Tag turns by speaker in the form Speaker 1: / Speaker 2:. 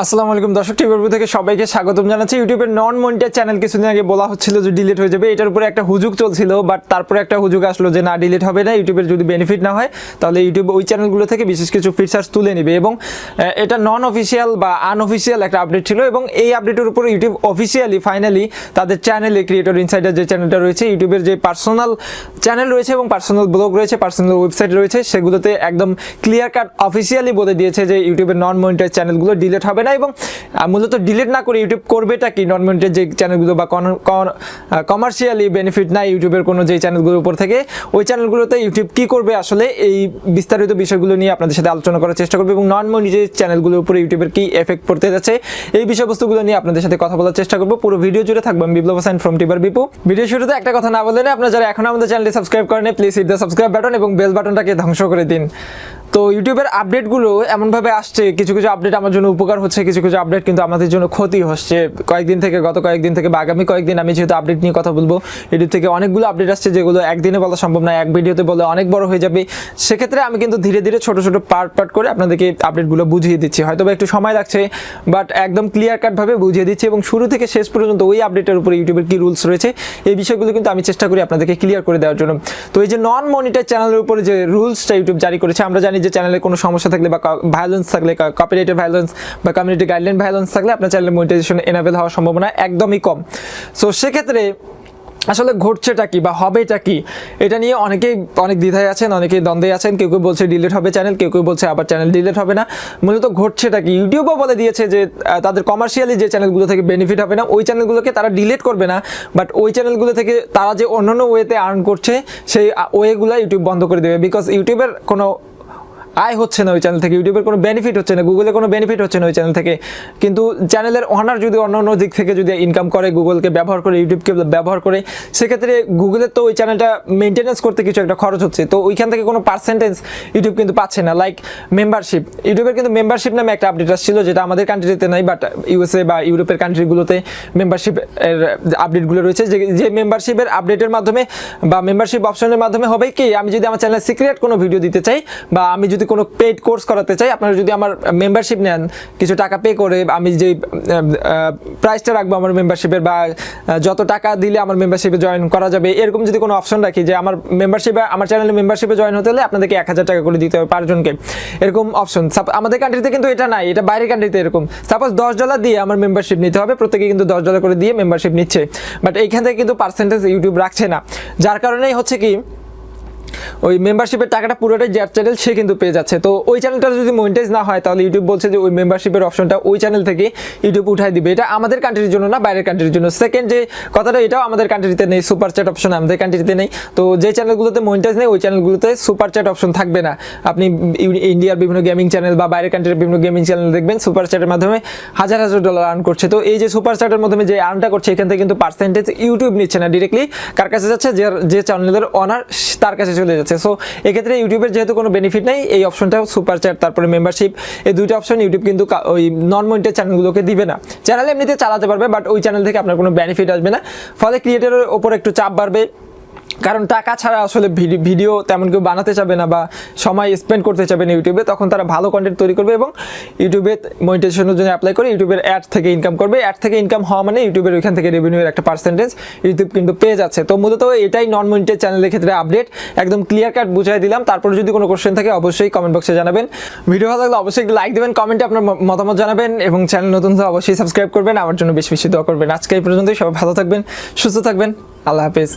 Speaker 1: আসসালামু আলাইকুম দর্শক, টিউবের থেকে সবাইকে স্বাগতম জানাচ্ছি। ইউটিউবের নন মনিটাইজ চ্যানেল কিছুদিন আগে বলা হচ্ছিল যে ডিলিট হয়ে যাবে, এটার উপরে একটা হুজুগ চলছিল, বাট তারপরে একটা হুজুগ আসলো যে না, ডিলিট হবে না। ইউটিউবের যদি বেনিফিট না হয় তাহলে ইউটিউব ওই চ্যানেলগুলো থেকে বিশেষ কিছু ফিচার্স তুলে নেবে, এবং এটা নন অফিসিয়াল বা আনঅফিসিয়াল একটা আপডেট ছিল, এবং এই আপডেটের উপরে ইউটিউব অফিসিয়ালি ফাইনালি তাদের চ্যানেলে ক্রিয়েটর ইনসাইডার যে চ্যানেলটা রয়েছে, ইউটিউবের যে পার্সোনাল চ্যানেল রয়েছে এবং পার্সোনাল ব্লগ রয়েছে, পার্সোনাল ওয়েবসাইট রয়েছে, সেগুলোতে একদম ক্লিয়ার কাট অফিসিয়ালি বলে দিয়েছে যে ইউটিউবের নন মনিটাইজ চ্যানেলগুলো ডিলিট হবে না। এবং মূলত ডিলিট না করে ইউটিউব করবেটা কি, নন মনিটাইজ যে চ্যানেলগুলো বা কমার্শিয়ালি বেনিফিট নাই ইউটিউবের কোনো যে চ্যানেলগুলোর উপর থেকে, ওই চ্যানেলগুলোতে ইউটিউব কি করবে আসলে, এই বিস্তারিত বিষয়গুলো নিয়ে আপনাদের সাথে আলোচনা করার চেষ্টা করবে, এবং নন মনিটাইজ চ্যানেলগুলোর উপরে ইউটিউবের কি এফেক্ট পড়তে যাচ্ছে এই বিষয়বস্তুগুলো নিয়ে আপনাদের সাথে কথা বলার চেষ্টা করবো। পুরো ভিডিও জুড়ে থাকবো আমি Biplob Hossain from tuber Bipu. Video শুরুতে একটা কথা না বললেন, আপনারা যারা এখন আমাদের চ্যানেলটি সাবস্ক্রাইব করেন please hit the subscribe button এবং বেল বাটনটাকে ধ্বংস করে দিন। তো ইউটিউবের আপডেটগুলো এমনভাবে আসছে, কিছু কিছু আপডেট আমার জন্য উপকার হচ্ছে, কিছু কিছু আপডেট কিন্তু আমাদের জন্য ক্ষতি হচ্ছে। কয়েকদিন থেকে, গত কয়েকদিন থেকে বা আগামী কয়েকদিন আমি যেহেতু আপডেট নিয়ে কথা বলবো, ইউটিউব থেকে অনেকগুলো আপডেট আসছে যেগুলো একদিনে বলা সম্ভব না, এক ভিডিওতে বলে অনেক বড় হয়ে যাবে। সেক্ষেত্রে আমি কিন্তু ধীরে ধীরে ছোট ছোট পার্ট করে আপনাদেরকে আপডেটগুলো বুঝিয়ে দিচ্ছি। হয়তো একটু সময় লাগছে, বাট একদম ক্লিয়ার কাটভাবে বুঝিয়ে দিচ্ছি, এবং শুরু থেকে শেষ পর্যন্ত ওই আপডেটের উপরে ইউটিউবের কী রুলস রয়েছে এই বিষয়গুলো কিন্তু আমি চেষ্টা করি আপনাদেরকে ক্লিয়ার করে দেওয়ার জন্য। তো এই যে নন মনিটাইজ চ্যানেলের উপরে যে রুলসটা ইউটিউব জারি করেছে, আমরা জানি যে চ্যানেলে কোনো সমস্যা থাকলে বা ভায়োলেন্স থাকলে, কপিরাইটের ভায়োলেন্স বা কমিউনিটি গাইডলাইন ভায়োলেন্স থাকলে আপনার চ্যানেলে মনিটাইজেশন এনাবেল হওয়ার সম্ভাবনা একদমই কম। সো সেক্ষেত্রে আসলে ঘটছেটা কি বা হবেটা কি, এটা নিয়ে অনেকেই অনেক দ্বিধায় আছেন, অনেকেই দ্বন্দ্বে আছেন। কেউ কেউ বলছে ডিলিট হবে চ্যানেল, কেউ কেউ বলছে আবার চ্যানেল ডিলিট হবে না। মূলত ঘটছেটা কি, ইউটিউবও বলে দিয়েছে যে তাদের কমার্শিয়ালি যে চ্যানেলগুলো থেকে বেনিফিট হবে না ওই চ্যানেলগুলোকে তারা ডিলিট করবে না, বাট ওই চ্যানেলগুলো থেকে তারা যে অন্যান্য ওয়েতে আর্ন করছে সেই ওয়েগুলো ইউটিউব বন্ধ করে দেবে। বিকজ ইউটিউবের কোনো আয় হচ্ছে না ওই চ্যানেল থেকে, ইউটিউবের কোনো বেনিফিট হচ্ছে না, গুগলের কোনো বেনিফিট হচ্ছে না ওই চ্যানেল থেকে। কিন্তু চ্যানেলের ওনার যদি অন্য অন্য দিক থেকে যদি ইনকাম করে, গুগলকে ব্যবহার করে, ইউটিউবকে ব্যবহার করে, সেক্ষেত্রে গুগলের তো ওই চ্যানেলটা মেনটেন্যান্স করতে কিছু একটা খরচ হচ্ছে, তো ওইখান থেকে কোনো পার্সেন্টেজ ইউটিউব কিন্তু পাচ্ছে না। লাইক মেম্বারশিপ, ইউটিউবের কিন্তু মেম্বারশিপ নামে একটা আপডেট আসছিল যেটা আমাদের কান্ট্রিতে নাই, বাট ইউএসএ বা ইউরোপের কান্ট্রিগুলোতে মেম্বারশিপ এর আপডেটগুলো রয়েছে, যে মেম্বারশিপের আপডেটের মাধ্যমে বা মেম্বারশিপ অপশনের মাধ্যমে হবে কি, আমি যদি আমার চ্যানেলে সিক্রেট কোনো ভিডিও দিতে চাই বা আমি যদি কোনো পেইড কোর্স করাতে চাই, আপনারা যদি আমার মেম্বারশিপ নেন কিছু টাকা পে করে, আমি যে প্রাইসটা রাখবো আমার মেম্বারশিপের বা যত টাকা দিলে আমার মেম্বারশিপে জয়েন করা যাবে, এরকম যদি কোনো অপশন রাখি যে আমার মেম্বারশিপে, আমার চ্যানেলে মেম্বারশিপে জয়েন হতে হলে আপনাদেরকে 1000 টাকা করে দিতে হবে পারজনকে, এরকম অপশন আমাদের কান্ট্রিতে কিন্তু এটা নাই, এটা বাইরের কান্ট্রিতে এরকম। সাপোজ $10 দিয়ে আমার মেম্বারশিপ নিতে হবে, প্রত্যেকে কিন্তু $10 করে দিয়ে মেম্বারশিপ নিচ্ছে, বাট এইখান থেকে কিন্তু পার্সেন্টেজ ইউটিউব রাখছে না, যার কারণেই হচ্ছে কি ওই মেম্বারশিপের টাকাটা পুরোটাই যার চ্যানেল সে কিন্তু পেয়ে যাচ্ছে। তো ওই চ্যানেলটা যদি মনিটাইজ না হয় তাহলে ইউটিউব বলছে যে ওই মেম্বারশিপের অপশনটা ওই চ্যানেল থেকে ইউটিউব উঠাই দিবে। এটা আমাদের কান্ট্রির জন্য না, বাইরের কান্ট্রির জন্য। সেকেন্ড যে কথাটা, এটাও আমাদের কান্ট্রিতে নেই, সুপার চ্যাট অপশন আমাদের কান্ট্রিতে নেই। তো যে চ্যানেলগুলোতে মনিটাইজ নেই ওই চ্যানেলগুলোতে সুপার চ্যাট অপশন থাকবে না। আপনি ইন্ডিয়ার বিভিন্ন গেমিং চ্যানেল বা বাইরের কান্ট্রির বিভিন্ন গেমিং চ্যানেল দেখবেন সুপার চ্যাটের মাধ্যমে হাজার হাজার ডলার আর্ন করছে। তো এই যে সুপার চ্যাটের মাধ্যমে যে আর্নটা করছে, এখান থেকে কিন্তু পার্সেন্টেজ ইউটিউব নিচ্ছে না, ডিরেক্টলি কার কাছে যাচ্ছে, যে চ্যানেলের অনার তার কাছে চলে যাচ্ছে। সো এক্ষেত্রে ইউটিউবের যেহেতু কোনো বেনিফিট নেই, এই অপশনটাও সুপার চ্যাট তারপরে মেম্বারশিপ, এই দুইটা অপশন ইউটিউব কিন্তু ওই নন মনিটাইজ চ্যানেলগুলোকে দিবে না। চ্যানেল এমনিতে চালাতে পারবে, বাট ওই চ্যানেল থেকে আপনার কোনো বেনিফিট আসবে না, ফলে ক্রিয়েটরের ওপর একটু চাপ বাড়বে। কারণ টাকা ছাড়া আসলে ভিডিও তেমন কেউ বানাতে চাবে না বা সময় স্পেন্ড করতে চাবে না ইউটিউবে, তখন তারা ভালো কন্টেন্ট তৈরি করবে এবং ইউটিউবে মনিটাইজেশনের জন্য অ্যাপ্লাই করে ইউটিউবের অ্যাড থেকে ইনকাম করবে। অ্যাড থেকে ইনকাম হওয়া মানে ইউটিউবের ওইখান থেকে রেভিনিউয়ের একটা পার্সেন্টেজ ইউটিউব কিন্তু পেয়ে যাচ্ছে। তো মূলত এটাই নন মনিটাইজ চ্যানেলের ক্ষেত্রে আপডেট, একদম ক্লিয়ার কাট বুঝাই দিলাম। তারপরে যদি কোনো কোশ্চেন থাকে অবশ্যই কমেন্ট বক্সে জানাবেন। ভিডিও ভালো লাগলে অবশ্যই লাইক দেবেন, কমেন্টে আপনার মতামত জানাবেন, এবং চ্যানেল নতুন হলে অবশ্যই সাবস্ক্রাইব করবেন, আমার জন্য বেশি বেশি দোয়া করবেন। আজকে এই পর্যন্তই, সবাই ভালো থাকবেন, সুস্থ থাকবেন, আল্লাহ হাফেজ।